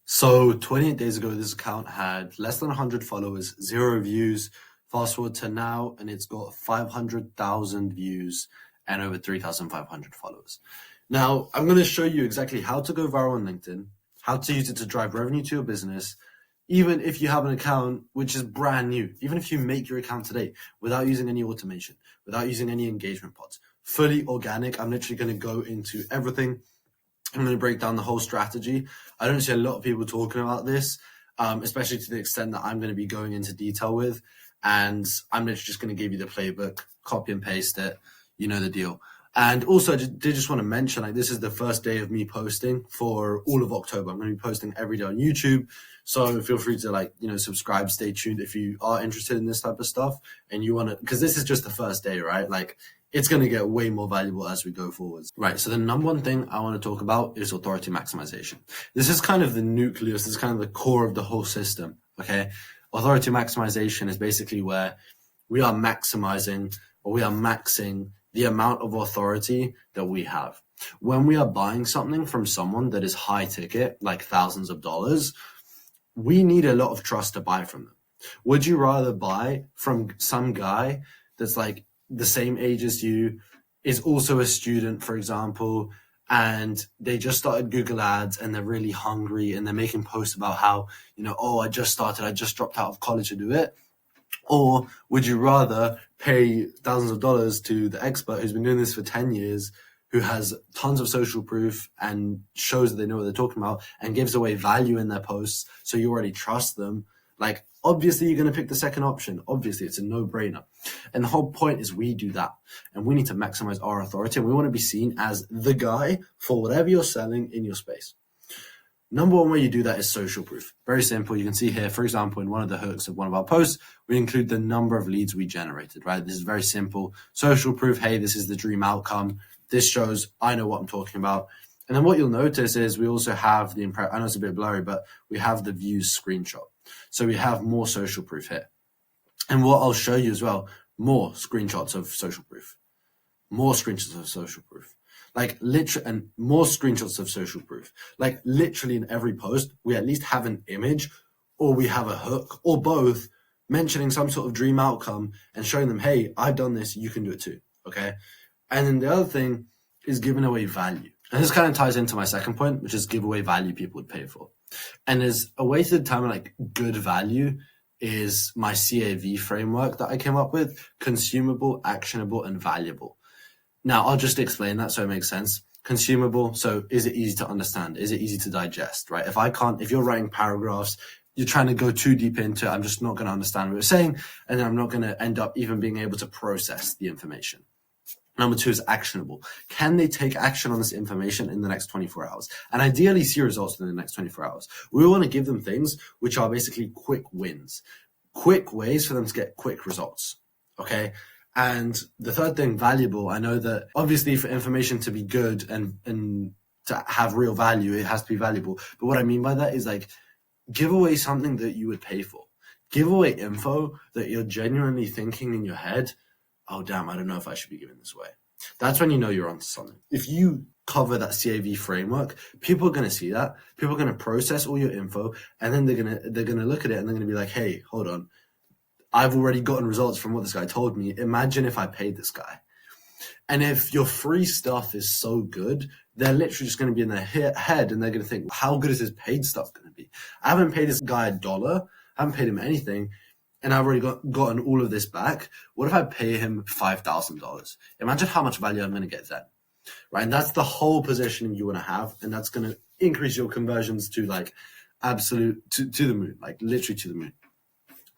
So 28 days ago, this account had less than 100 followers, 0 views. Fast forward to now, and it's got 500,000 views and over 3,500 followers. Now, I'm going to show you exactly how to go viral on LinkedIn, how to use it to drive revenue to your business, even if you have an account which is brand new, even if you make your account today without using any automation, without using any engagement pods, fully organic. I'm literally going to go into everything. I'm going to break down the whole strategy. I don't see a lot of people talking about this, especially to the extent that I'm going to be going into detail with. And I'm literally just going to give you the playbook, copy and paste it. You know the deal. And also, I did just want to mention, like, this is the first day of me posting for all of October. I'm going to be posting every day on YouTube. So feel free to, subscribe, stay tuned if you are interested in this type of stuff and you want to, because this is just the first day, right? Like, it's going to get way more valuable as we go forwards. Right. So the number one thing I want to talk about is authority maximization. This is kind of the nucleus. This is kind of the core of the whole system. Okay. Authority maximization is basically where we are maximizing or we are maxing the amount of authority that we have. When we are buying something from someone that is high ticket, like thousands of dollars, we need a lot of trust to buy from them. Would you rather buy from some guy that's like the same age as you, is also a student, for example, and they just started Google Ads and they're really hungry and they're making posts about how, I just started, I just dropped out of college to do it? Or would you rather pay thousands of dollars to the expert who's been doing this for 10 years, who has tons of social proof and shows that they know what they're talking about and gives away value in their posts, so you already trust them? Like, obviously, you're going to pick the second option. Obviously, it's a no-brainer. And the whole point is we do that. And we need to maximize our authority. And we want to be seen as the guy for whatever you're selling in your space. Number one way you do that is social proof. Very simple. You can see here, for example, in one of the hooks of one of our posts, we include the number of leads we generated, right? This is very simple. Social proof, hey, this is the dream outcome. This shows I know what I'm talking about. And then what you'll notice is we also have the I know it's a bit blurry, but we have the views screenshot. So we have more social proof here. And what I'll show you as well, more screenshots of social proof. More screenshots of social proof. And more screenshots of social proof. Like, literally in every post, we at least have an image or we have a hook or both mentioning some sort of dream outcome and showing them, hey, I've done this, you can do it too, okay? And then the other thing is giving away value. And this kind of ties into my second point, which is give away value people would pay for. And there's a way to determine good value is my CAV framework that I came up with: consumable, actionable, and valuable. Now, I'll just explain that so it makes sense. Consumable, so is it easy to understand? Is it easy to digest, right? If you're writing paragraphs, you're trying to go too deep into it, I'm just not going to understand what you're saying, and then I'm not going to end up even being able to process the information. Number two is actionable. Can they take action on this information in the next 24 hours? And ideally see results in the next 24 hours. We want to give them things which are basically quick wins, quick ways for them to get quick results, okay? And the third thing, valuable. I know that obviously for information to be good and to have real value, it has to be valuable. But what I mean by that is give away something that you would pay for. Give away info that you're genuinely thinking in your head, oh, damn, I don't know if I should be giving this away. That's when you know you're onto something. If you cover that CAV framework, people are going to see that. People are going to process all your info, and then they're going to look at it and they're going to be like, hey, hold on. I've already gotten results from what this guy told me. Imagine if I paid this guy. And if your free stuff is so good, they're literally just going to be in their head and they're going to think, how good is his paid stuff going to be? I haven't paid this guy $1. I haven't paid him anything. And I've already gotten all of this back. What if I pay him $5,000? Imagine how much value I'm going to get then, right? And that's the whole positioning you want to have. And that's going to increase your conversions to absolute, to the moon, literally to the moon.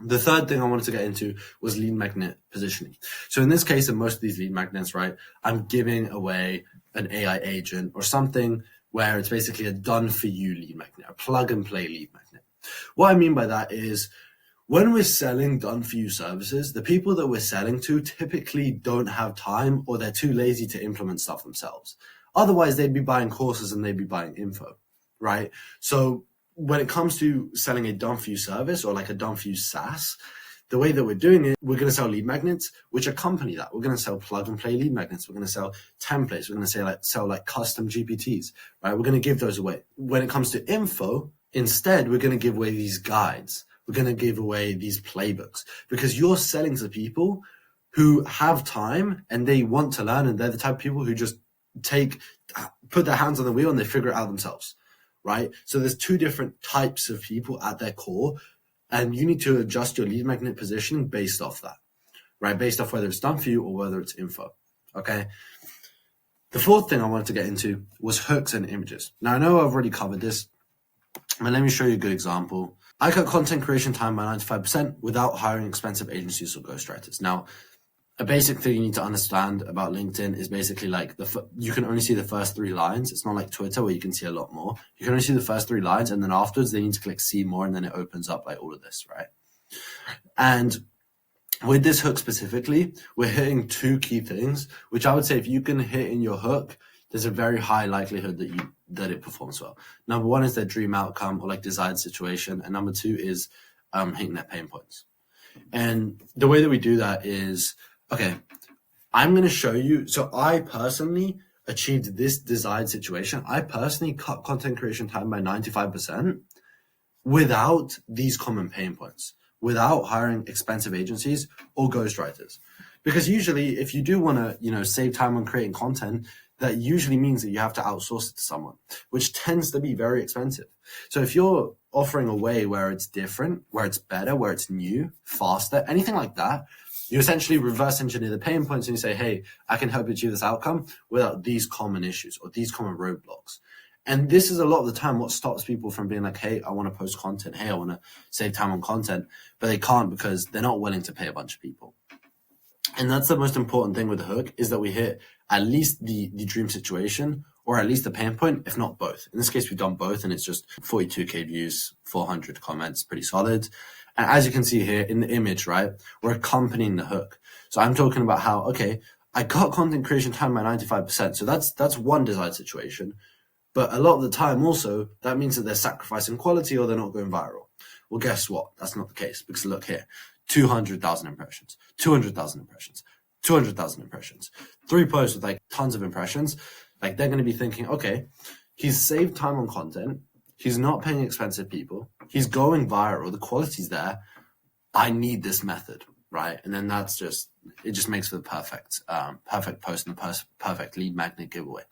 The third thing I wanted to get into was lead magnet positioning. So in this case, in most of these lead magnets, right, I'm giving away an AI agent or something where it's basically a done-for-you lead magnet, a plug-and-play lead magnet. What I mean by that is, when we're selling done-for-you services, the people that we're selling to typically don't have time or they're too lazy to implement stuff themselves. Otherwise, they'd be buying courses and they'd be buying info, right? So when it comes to selling a done-for-you service or a done-for-you SaaS, the way that we're doing it, we're going to sell lead magnets, which accompany that. We're going to sell plug-and-play lead magnets. We're going to sell templates. We're going to sell custom GPTs, right? We're going to give those away. When it comes to info, Instead, we're going to give away these guides. We're going to give away these playbooks because you're selling to people who have time and they want to learn, and they're the type of people who just put their hands on the wheel and they figure it out themselves, right? So there's two different types of people at their core, and you need to adjust your lead magnet positioning based off that, right? Based off whether it's done for you or whether it's info, okay? The fourth thing I wanted to get into was hooks and images. Now, I know I've already covered this, but let me show you a good example. I cut content creation time by 95% without hiring expensive agencies or ghostwriters. Now, a basic thing you need to understand about LinkedIn is basically like you can only see the first 3 lines. It's not like Twitter where you can see a lot more. You can only see the first 3 lines, and then afterwards they need to click see more, and then it opens up like all of this, right? And with this hook specifically, we're hitting 2 key things, which I would say if you can hit in your hook, there's a very high likelihood that it performs well. Number 1 is their dream outcome or like desired situation, and number 2 is hitting their pain points. And the way that we do that is, okay, I'm going to show you. So I personally achieved this desired situation. I personally cut content creation time by 95% without these common pain points, without hiring expensive agencies or ghostwriters. Because usually if you do want to, save time on creating content, that usually means that you have to outsource it to someone, which tends to be very expensive. So if you're offering a way where it's different, where it's better, where it's new, faster, anything like that, you essentially reverse engineer the pain points and you say, hey, I can help you achieve this outcome without these common issues or these common roadblocks. And this is a lot of the time what stops people from being like, hey, I want to post content. Hey, I want to save time on content, but they can't because they're not willing to pay a bunch of people. And that's the most important thing with the hook, is that we hit at least the dream situation or at least the pain point, if not both. In this case, we've done both, and it's just 42K views, 400 comments, pretty solid. And as you can see here in the image, right, we're accompanying the hook. So I'm talking about how, okay, I got content creation time by 95%. So that's one desired situation. But a lot of the time also, that means that they're sacrificing quality or they're not going viral. Well, guess what? That's not the case, because look here, 200,000 impressions, 200,000 impressions, 200,000 impressions, 3 posts with like tons of impressions. Like they're going to be thinking, okay, he's saved time on content. He's not paying expensive people. He's going viral. The quality's there. I need this method, right? And then it just makes for the perfect post and the perfect lead magnet giveaway.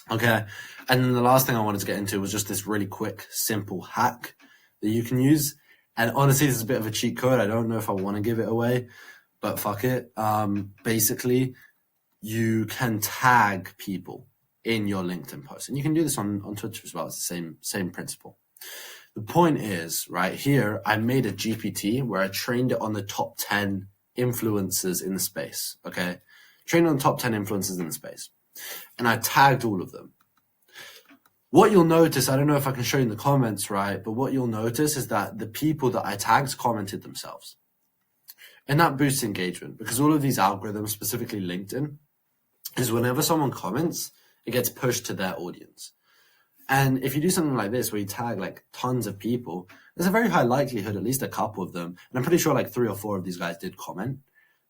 Okay. And then the last thing I wanted to get into was just this really quick, simple hack that you can use. And honestly, this is a bit of a cheat code. I don't know if I want to give it away, but fuck it. Basically, you can tag people in your LinkedIn post. And you can do this on Twitter as well. It's the same principle. The point is, right here, I made a GPT where I trained it on the top 10 influencers in the space, okay? Trained on the top 10 influencers in the space. And I tagged all of them. What you'll notice, I don't know if I can show you in the comments, right? But what you'll notice is that the people that I tagged commented themselves. And that boosts engagement, because all of these algorithms, specifically LinkedIn, is whenever someone comments, it gets pushed to their audience. And if you do something like this, where you tag like tons of people, there's a very high likelihood, at least a couple of them, and I'm pretty sure like 3 or 4 of these guys did comment,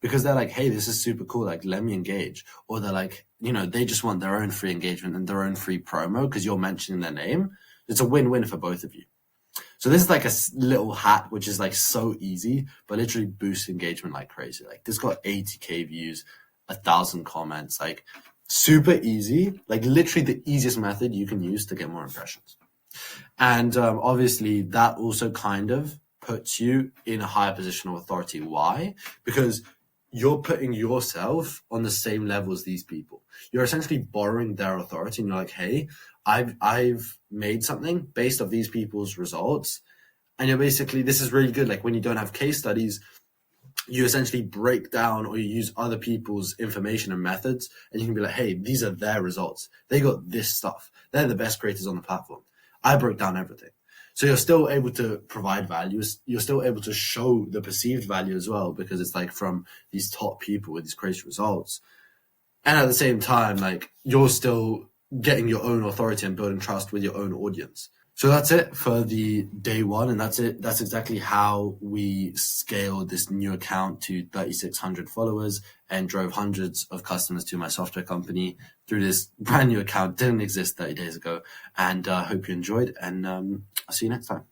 because they're like, hey, this is super cool, like, let me engage. Or they're like, they just want their own free engagement and their own free promo because you're mentioning their name. It's a win-win for both of you. So this is like a little hack, which is like so easy, but literally boosts engagement like crazy. Like this got 80K views, 1,000 comments, like super easy, like literally the easiest method you can use to get more impressions. And obviously that also kind of puts you in a higher position of authority. Why? Because you're putting yourself on the same level as these people. You're essentially borrowing their authority, and you're like, hey, I've made something based off these people's results. And you're basically, this is really good. Like when you don't have case studies, you essentially break down or you use other people's information and methods, and you can be like, hey, these are their results. They got this stuff. They're the best creators on the platform. I broke down everything. So you're still able to provide value. You're still able to show the perceived value as well, because it's like from these top people with these crazy results. And at the same time, like you're still getting your own authority and building trust with your own audience. So that's it for the day one, and that's it. That's exactly how we scaled this new account to 3,600 followers and drove hundreds of customers to my software company through this brand new account. Didn't exist 30 days ago. And I hope you enjoyed, and I'll see you next time.